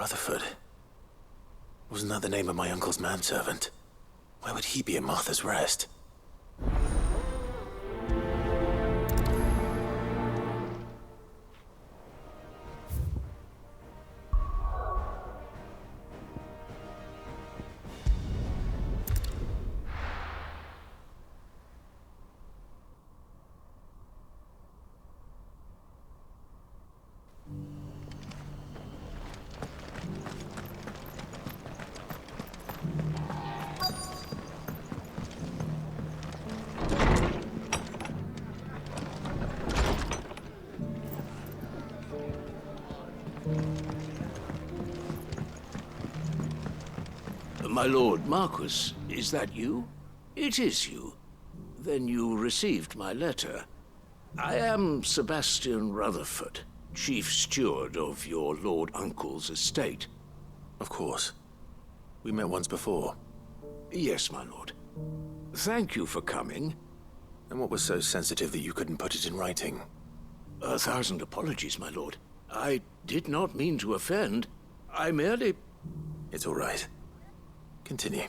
Rutherford. Wasn't that the name of my uncle's manservant? Why would he be at Martha's Rest? My lord Marquis, is that you? It is you. Then you received my letter. I am Sebastian Rutherford, chief steward of your lord uncle's estate. Of course. We met once before. Yes, my lord. Thank you for coming. And what was so sensitive that you couldn't put it in writing? 1,000 apologies, my lord. I did not mean to offend. I merely... It's all right. Continue.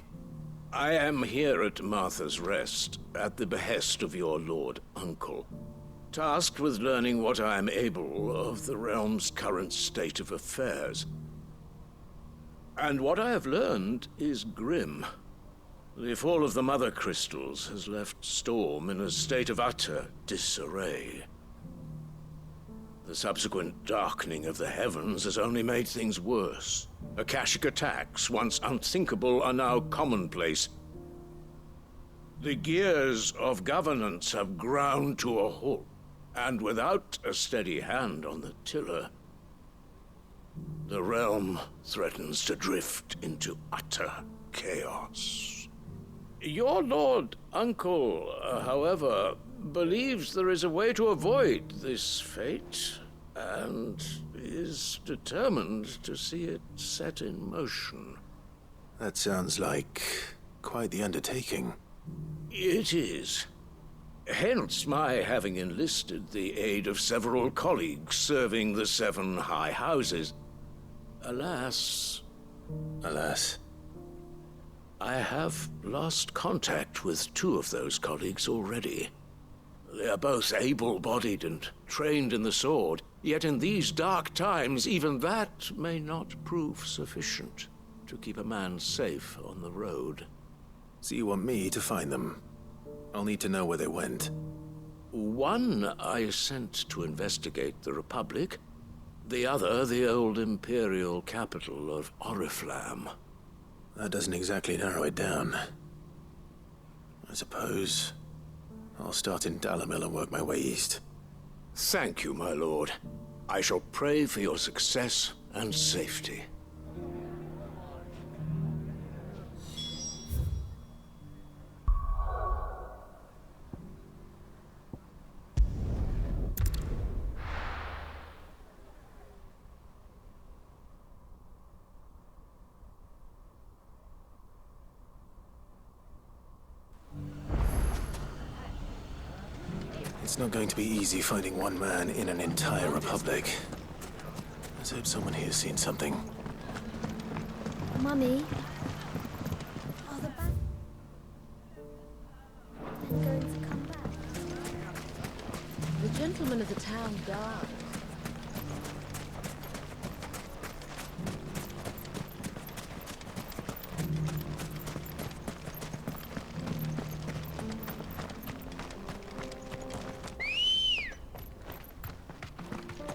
I am here at Martha's Rest, at the behest of your lord uncle, tasked with learning what I am able of the realm's current state of affairs. And what I have learned is grim. The fall of the Mother Crystals has left Storm in a state of utter disarray. The subsequent darkening of the heavens has only made things worse. Akashic attacks, once unthinkable, are now commonplace. The gears of governance have ground to a halt, and without a steady hand on the tiller, the realm threatens to drift into utter chaos. Your lord uncle, however, believes there is a way to avoid this fate, and is determined to see it set in motion. That sounds like quite the undertaking. It is. Hence my having enlisted the aid of several colleagues serving the 7 high houses. Alas... Alas? I have lost contact with 2 of those colleagues already. They are both able-bodied and trained in the sword, yet in these dark times even that may not prove sufficient to keep a man safe on the road. So you want me to find them? I'll need to know where they went. One I sent to investigate the Republic, the other the old Imperial capital of Oriflamme. That doesn't exactly narrow it down. I suppose I'll start in Dalamil and work my way east. Thank you, my lord. I shall pray for your success and safety. It's not going to be easy finding one man in an entire republic. Let's hope someone here's seen something. Mummy? Are the band going to come back? The gentleman of the town died.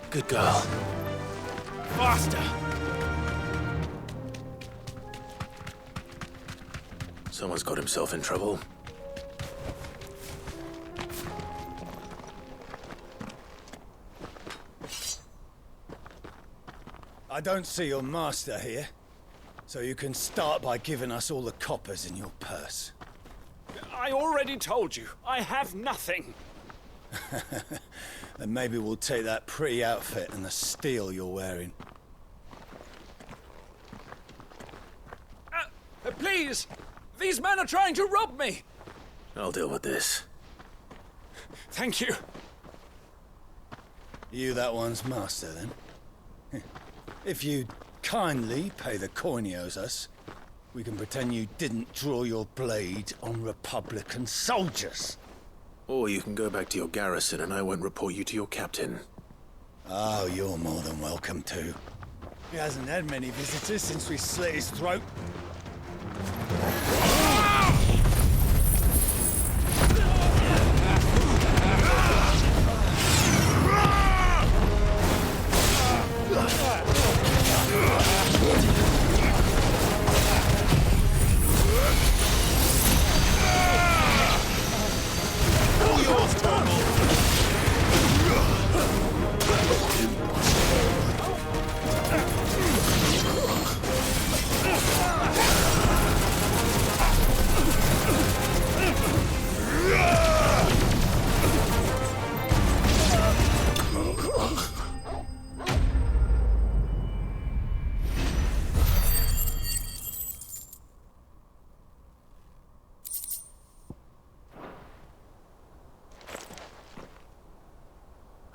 Good girl. Faster! Someone's got himself in trouble. I don't see your master here, so you can start by giving us all the coppers in your purse. I already told you, I have nothing. Then maybe we'll take that pretty outfit and the steel you're wearing. Please! These men are trying to rob me! I'll deal with this. Thank you. You that one's master, then? If you kindly pay the coin he owes us, we can pretend you didn't draw your blade on Republican soldiers. Or you can go back to your garrison and I won't report you to your captain. Oh, you're more than welcome to. He hasn't had many visitors since we slit his throat.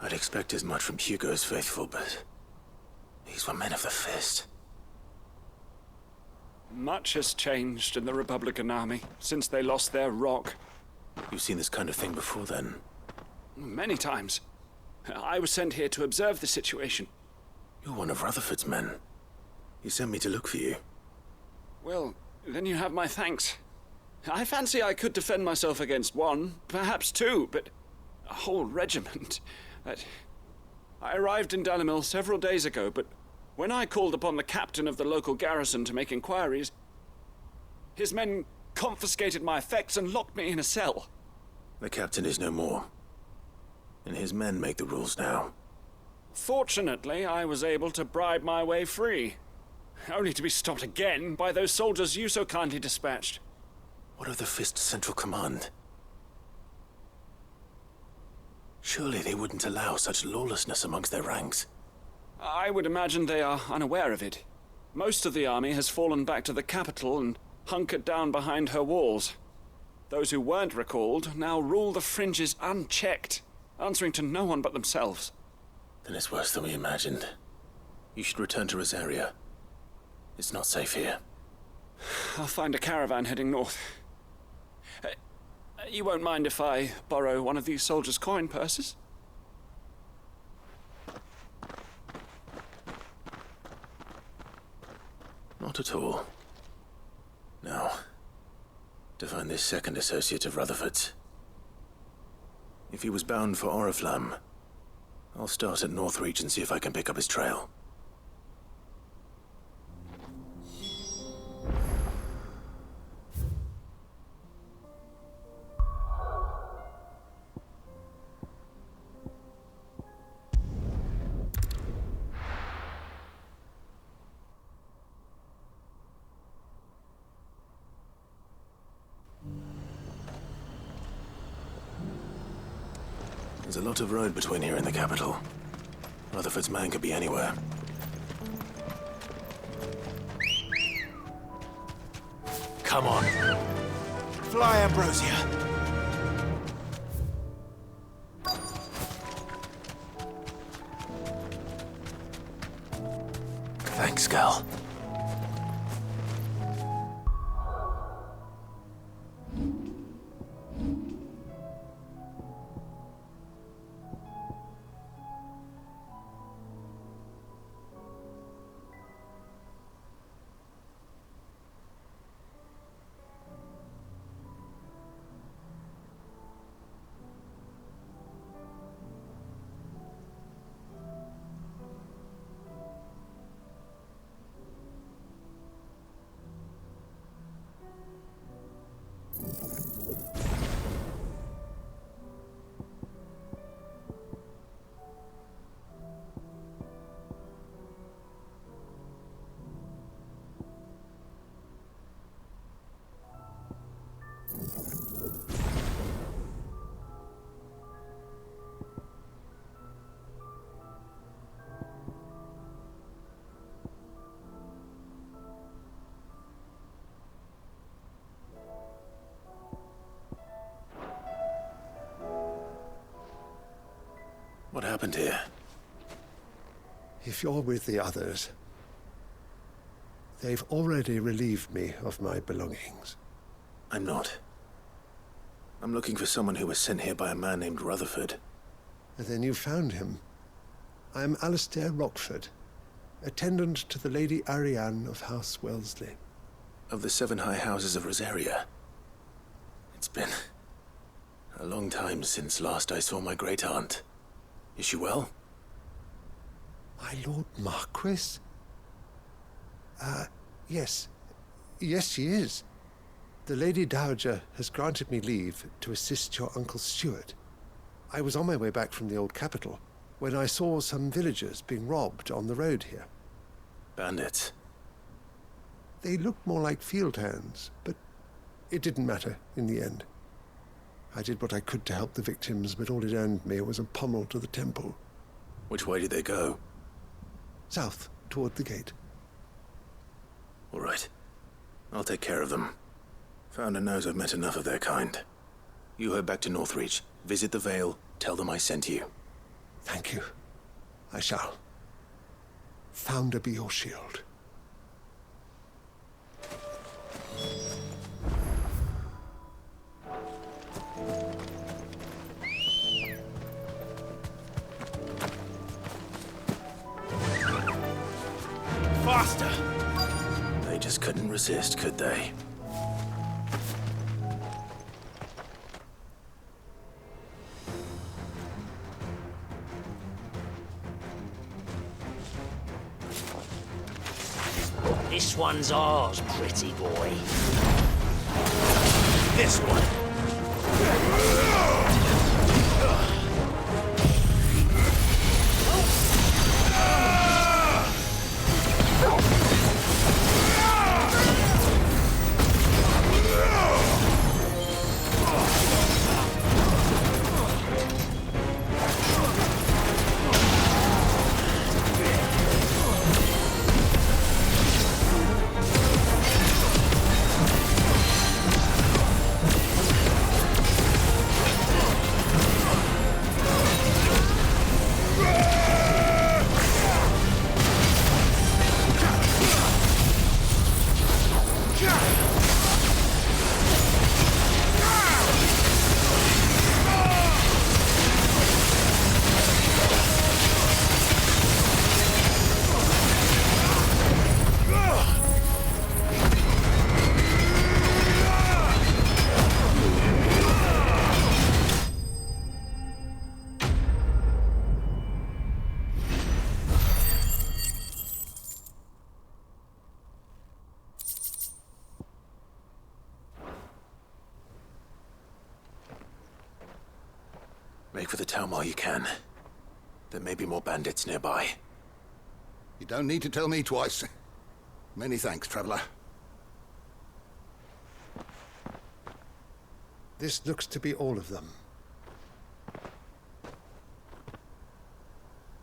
I'd expect as much from Hugo's faithful, but these were men of the fist. Much has changed in the Republican army since they lost their rock. You've seen this kind of thing before, then? Many times. I was sent here to observe the situation. You're one of Rutherford's men. He sent me to look for you. Well, then you have my thanks. I fancy I could defend myself against one, perhaps two, but a whole regiment. I arrived in Dalimil several days ago, but when I called upon the captain of the local garrison to make inquiries, his men confiscated my effects and locked me in a cell. The captain is no more, and his men make the rules now. Fortunately, I was able to bribe my way free, only to be stopped again by those soldiers you so kindly dispatched. What of the Fist's central command? Surely they wouldn't allow such lawlessness amongst their ranks. I would imagine they are unaware of it. Most of the army has fallen back to the capital and hunkered down behind her walls. Those who weren't recalled now rule the fringes unchecked, answering to no one but themselves. Then it's worse than we imagined. You should return to Rosaria. It's not safe here. I'll find a caravan heading north. You won't mind if I borrow one of these soldiers' coin purses? Not at all. Now, to find this second associate of Rutherford's. If he was bound for Oriflamme, I'll start at Northreach and see if I can pick up his trail. There's a lot of road between here and the capital. Rutherford's man could be anywhere. Come on. Fly, Ambrosia. Thanks, Gal. What happened here? If you're with the others, They've already relieved me of my belongings. I'm not. I'm looking for someone who was sent here by a man named Rutherford. And then you found him. I am Alistair Rockford, attendant to the Lady Ariane of House Wellesley. Of the 7 high houses of Rosaria. It's been a long time since last I saw my great-aunt. Is she well? My Lord Marquis? Yes. Yes, she is. The Lady Dowager has granted me leave to assist your Uncle Stuart. I was on my way back from the old capital when I saw some villagers being robbed on the road here. Bandits? They looked more like field hands, but it didn't matter in the end. I did what I could to help the victims, but all it earned me was a pommel to the temple. Which way did they go? South, toward the gate. All right. I'll take care of them. Founder knows I've met enough of their kind. You head back to Northreach, visit the Vale, tell them I sent you. Thank you. I shall. Founder be your shield. Faster! They just couldn't resist, could they? This one's ours, pretty boy. This one! Make for the town while you can. There may be more bandits nearby. You don't need to tell me twice. Many thanks, traveler. This looks to be all of them.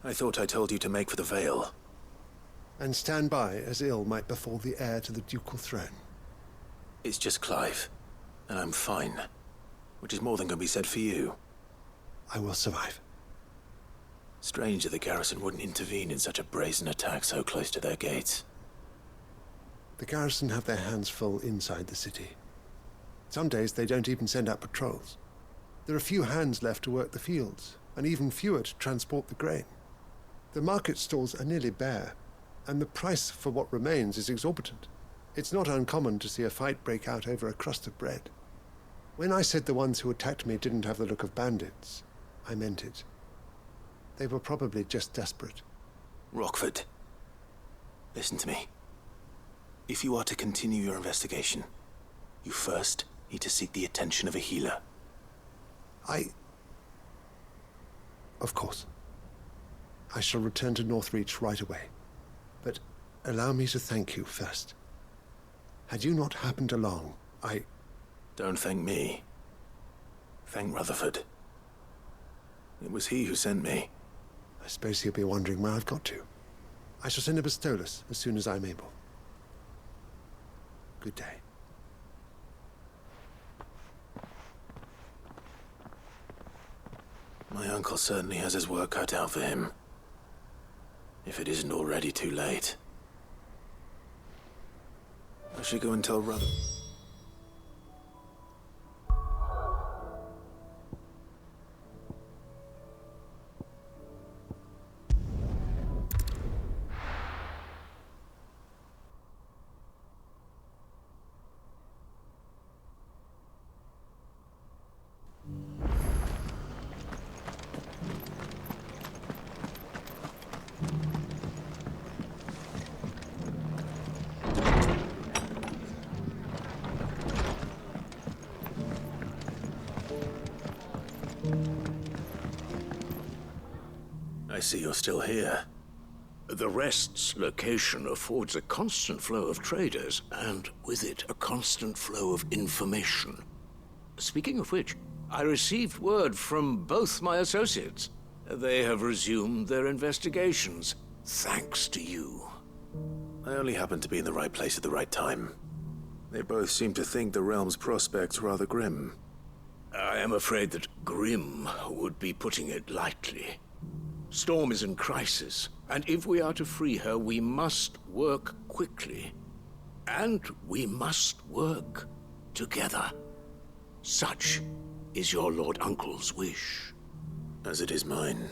I thought I told you to make for the Vale. And stand by as ill might befall the heir to the ducal throne. It's just Clive, and I'm fine. Which is more than can be said for you. I will survive. Strange that the garrison wouldn't intervene in such a brazen attack so close to their gates. The garrison have their hands full inside the city. Some days they don't even send out patrols. There are few hands left to work the fields, and even fewer to transport the grain. The market stalls are nearly bare, and the price for what remains is exorbitant. It's not uncommon to see a fight break out over a crust of bread. When I said the ones who attacked me didn't have the look of bandits, I meant it. They were probably just desperate. Rockford, listen to me. If you are to continue your investigation, you first need to seek the attention of a healer. Of course. I shall return to Northreach right away. But allow me to thank you first. Had you not happened along, Don't thank me. Thank Rutherford. It was he who sent me. I suppose he'll be wondering where I've got to. I shall send a Bistolus as soon as I'm able. Good day. My uncle certainly has his work cut out for him. If it isn't already too late. should go and tell Ruther. I see you're still here. The Rest's location affords a constant flow of traders, and with it, a constant flow of information. Speaking of which, I received word from both my associates. They have resumed their investigations, thanks to you. I only happened to be in the right place at the right time. They both seem to think the realm's prospects rather grim. I am afraid that grim would be putting it lightly. Storm is in crisis, and if we are to free her, we must work quickly. And we must work together. Such is your Lord Uncle's wish. As it is mine.